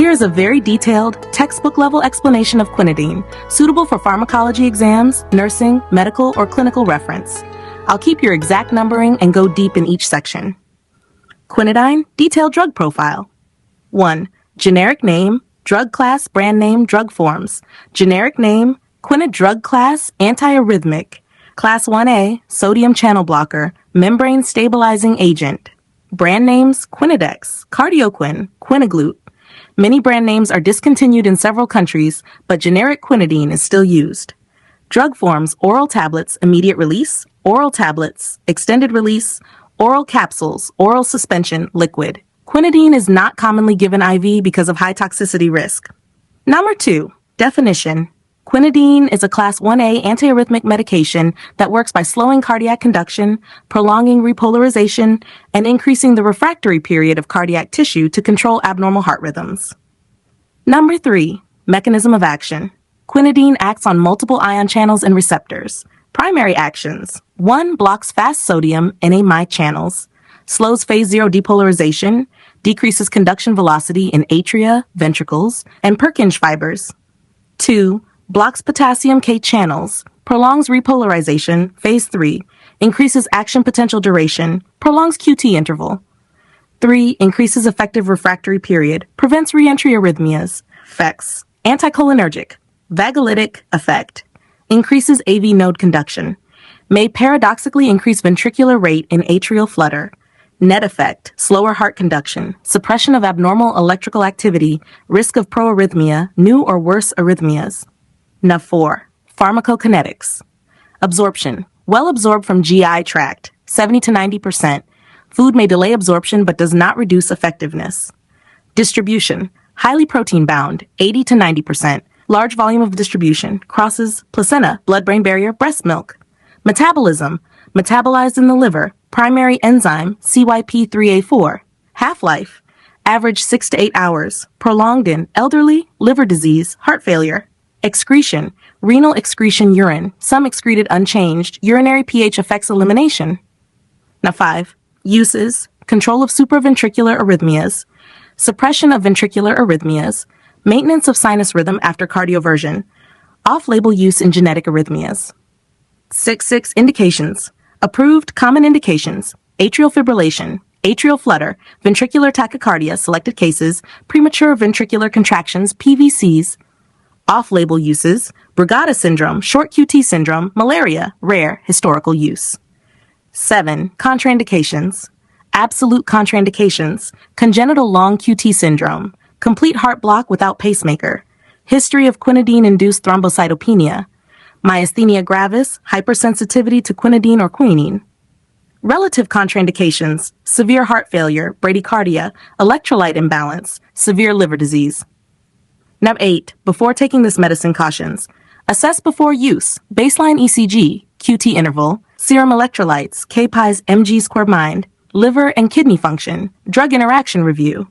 Here is a very detailed, textbook-level explanation of quinidine, suitable for pharmacology exams, nursing, medical, or clinical reference. I'll keep your exact numbering and go deep in each section. Quinidine, detailed drug profile. 1. Generic name, drug class, brand name, drug forms. Generic name, quinid drug class, antiarrhythmic. Class 1A, sodium channel blocker, membrane stabilizing agent. Brand names, Quinidex, Cardioquin, Quinaglute. Many brand names are discontinued in several countries, but generic quinidine is still used. Drug forms, oral tablets, immediate release, oral tablets, extended release, oral capsules, oral suspension, liquid. Quinidine is not commonly given IV because of high toxicity risk. Number 2, definition. Quinidine is a Class 1A antiarrhythmic medication that works by slowing cardiac conduction, prolonging repolarization, and increasing the refractory period of cardiac tissue to control abnormal heart rhythms. Number 3, mechanism of action. Quinidine acts on multiple ion channels and receptors. Primary actions. 1. Blocks fast sodium NA channels, slows phase 0 depolarization, decreases conduction velocity in atria, ventricles, and Purkinje fibers. 2. Blocks potassium K channels, prolongs repolarization, phase 3, increases action potential duration, prolongs QT interval. 3. Increases effective refractory period, prevents reentry arrhythmias. Effects. Anticholinergic, vagolytic effect, increases AV node conduction, may paradoxically increase ventricular rate in atrial flutter. Net effect, slower heart conduction, suppression of abnormal electrical activity, risk of proarrhythmia, new or worse arrhythmias. Now 4. Pharmacokinetics. Absorption. Well absorbed from GI tract, 70 to 90%. Food may delay absorption but does not reduce effectiveness. Distribution. Highly protein bound, 80 to 90%. Large volume of distribution, crosses placenta, blood-brain barrier, breast milk. Metabolism. Metabolized in the liver, primary enzyme CYP3A4. Half-life. Average 6 to 8 hours. Prolonged in elderly, liver disease, heart failure. Excretion, renal excretion urine, some excreted unchanged, urinary pH affects elimination. Now 5. Uses, control of supraventricular arrhythmias, suppression of ventricular arrhythmias, maintenance of sinus rhythm after cardioversion, off-label use in genetic arrhythmias. 6. Indications. Approved common indications, atrial fibrillation, atrial flutter, ventricular tachycardia, selected cases, premature ventricular contractions, PVCs. Off-label uses, Brugada syndrome, short QT syndrome, malaria, rare, historical use. 7. Contraindications. Absolute contraindications, congenital long QT syndrome, complete heart block without pacemaker, history of quinidine-induced thrombocytopenia, myasthenia gravis, hypersensitivity to quinidine or quinine. Relative contraindications, severe heart failure, bradycardia, electrolyte imbalance, severe liver disease. Now 8. Before taking this medicine cautions. Assess before use, baseline ECG, QT interval, serum electrolytes, K-PIES mg squared mind, liver and kidney function, drug interaction review.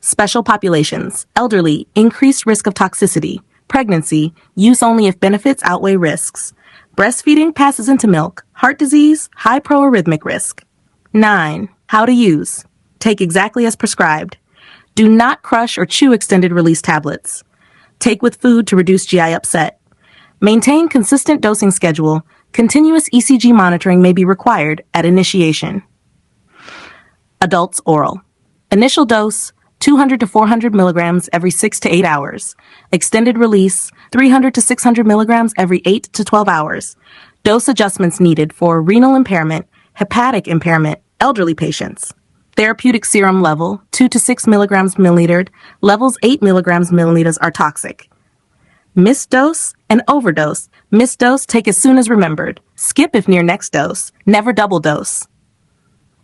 Special populations, elderly, increased risk of toxicity, pregnancy, use only if benefits outweigh risks. Breastfeeding passes into milk, heart disease, high proarrhythmic risk. 9. How to use. Take exactly as prescribed. Do not crush or chew extended release tablets. Take with food to reduce GI upset. Maintain consistent dosing schedule. Continuous ECG monitoring may be required at initiation. Adults oral. Initial dose, 200 to 400 milligrams every 6 to 8 hours. Extended release, 300 to 600 milligrams every 8 to 12 hours. Dose adjustments needed for renal impairment, hepatic impairment, elderly patients. Therapeutic serum level, 2 to 6 milligrams milliliter, levels 8 milligrams milliliters are toxic. Missed dose and overdose. Missed dose, take as soon as remembered. Skip if near next dose. Never double dose.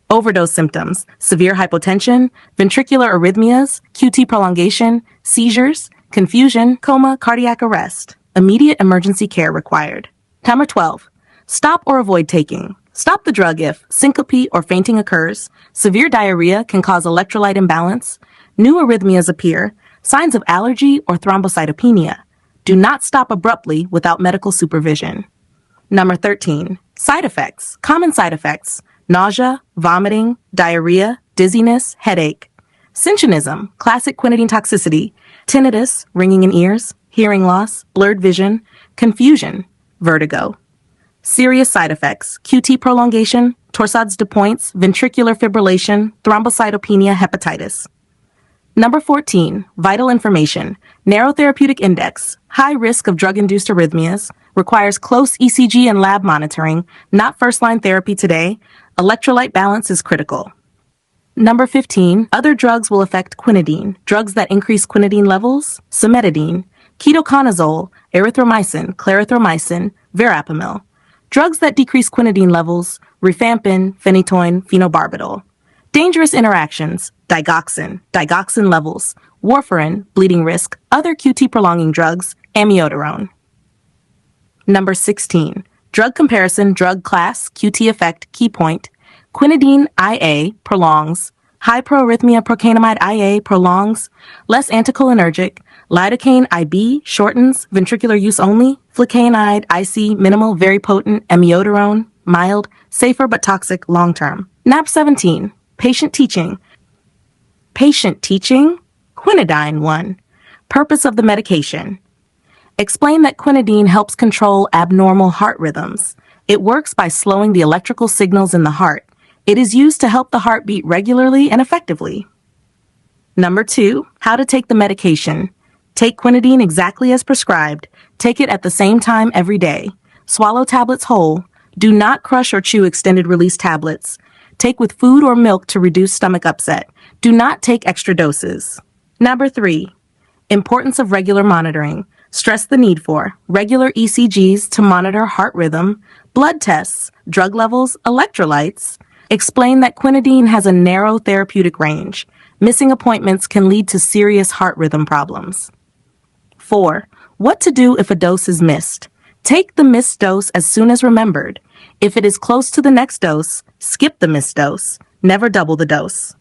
Overdose symptoms, severe hypotension, ventricular arrhythmias, QT prolongation, seizures, confusion, coma, cardiac arrest. Immediate emergency care required. Number 12. Stop or avoid taking. Stop the drug if syncope or fainting occurs, severe diarrhea can cause electrolyte imbalance, new arrhythmias appear, signs of allergy or thrombocytopenia. Do not stop abruptly without medical supervision. Number 13. Side effects. Common side effects. Nausea, vomiting, diarrhea, dizziness, headache. Synchronism, classic quinidine toxicity, tinnitus, ringing in ears, hearing loss, blurred vision, confusion, vertigo. Serious side effects: QT prolongation, torsades de pointes, ventricular fibrillation, thrombocytopenia, hepatitis. Number 14, vital information. Narrow therapeutic index, high risk of drug-induced arrhythmias, requires close ECG and lab monitoring, not first-line therapy today. Electrolyte balance is critical. Number 15, other drugs will affect quinidine. Drugs that increase quinidine levels: cimetidine, ketoconazole, erythromycin, clarithromycin, verapamil. Drugs that decrease quinidine levels: rifampin, phenytoin, phenobarbital. Dangerous interactions: digoxin levels, warfarin, bleeding risk, other QT prolonging drugs, amiodarone. Number 16, drug comparison, drug class, QT effect, key point. Quinidine IA prolongs, high proarrhythmia procainamide IA prolongs, less anticholinergic, lidocaine IB shortens, ventricular use only, flecainide IC minimal, very potent, amiodarone mild, safer but toxic long-term. NAP 17, patient teaching. Patient teaching, Quinidine 1. Purpose of the medication. Explain that quinidine helps control abnormal heart rhythms. It works by slowing the electrical signals in the heart. It is used to help the heart beat regularly and effectively. Number 2, how to take the medication. Take quinidine exactly as prescribed. Take it at the same time every day. Swallow tablets whole. Do not crush or chew extended-release tablets. Take with food or milk to reduce stomach upset. Do not take extra doses. Number 3, importance of regular monitoring. Stress the need for regular ECGs to monitor heart rhythm, blood tests, drug levels, electrolytes. Explain that quinidine has a narrow therapeutic range. Missing appointments can lead to serious heart rhythm problems. 4, what to do if a dose is missed. Take the missed dose as soon as remembered. If it is close to the next dose, skip the missed dose. Never double the dose.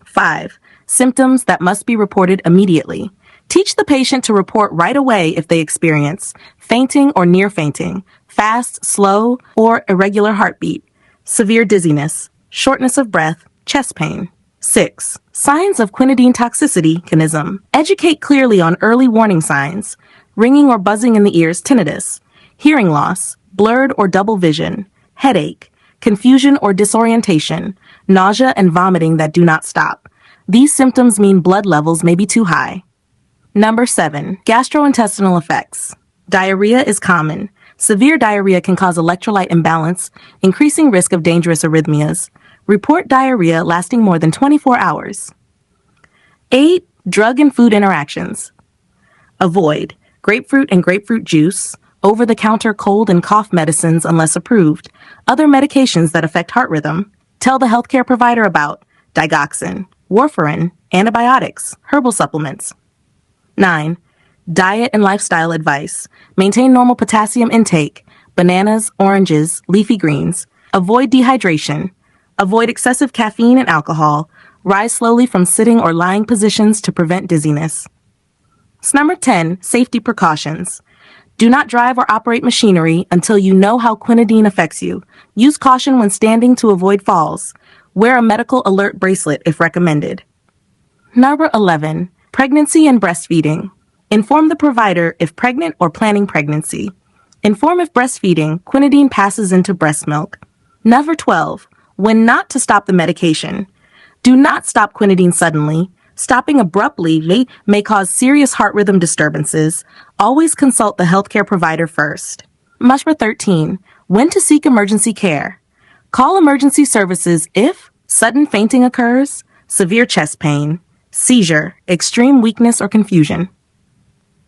5, symptoms that must be reported immediately. Teach the patient to report right away if they experience fainting or near fainting, fast, slow, or irregular heartbeat, severe dizziness, shortness of breath, chest pain. 6, signs of quinidine toxicity, kinism. Educate clearly on early warning signs: ringing or buzzing in the ears, tinnitus, hearing loss, blurred or double vision, headache, confusion or disorientation, nausea and vomiting that do not stop. These symptoms mean blood levels may be too high. Number 7, gastrointestinal effects. Diarrhea is common. Severe diarrhea can cause electrolyte imbalance, increasing risk of dangerous arrhythmias. Report diarrhea lasting more than 24 hours. 8, drug and food interactions. Avoid grapefruit and grapefruit juice, over-the-counter cold and cough medicines unless approved, other medications that affect heart rhythm. Tell the healthcare provider about digoxin, warfarin, antibiotics, herbal supplements. 9, diet and lifestyle advice. Maintain normal potassium intake, bananas, oranges, leafy greens. Avoid dehydration. Avoid excessive caffeine and alcohol. Rise slowly from sitting or lying positions to prevent dizziness. Number 10, safety precautions. Do not drive or operate machinery until you know how quinidine affects you. Use caution when standing to avoid falls. Wear a medical alert bracelet if recommended. Number 11, pregnancy and breastfeeding. Inform the provider if pregnant or planning pregnancy. Inform if breastfeeding, quinidine passes into breast milk. Number 12, when not to stop the medication. Do not stop quinidine suddenly. Stopping abruptly may cause serious heart rhythm disturbances. Always consult the healthcare provider first. Number 13, when to seek emergency care. Call emergency services if sudden fainting occurs, severe chest pain, seizure, extreme weakness or confusion.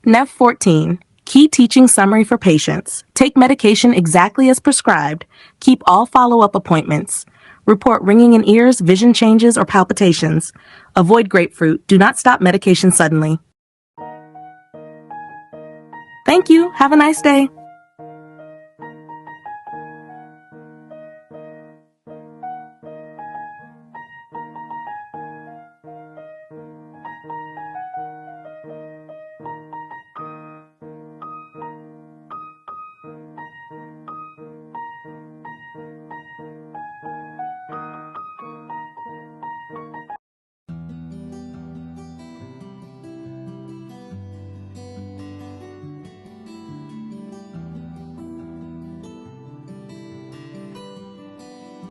Number 14, key teaching summary for patients. Take medication exactly as prescribed. Keep all follow-up appointments. Report ringing in ears, vision changes, or palpitations. Avoid grapefruit. Do not stop medication suddenly. Thank you. Have a nice day.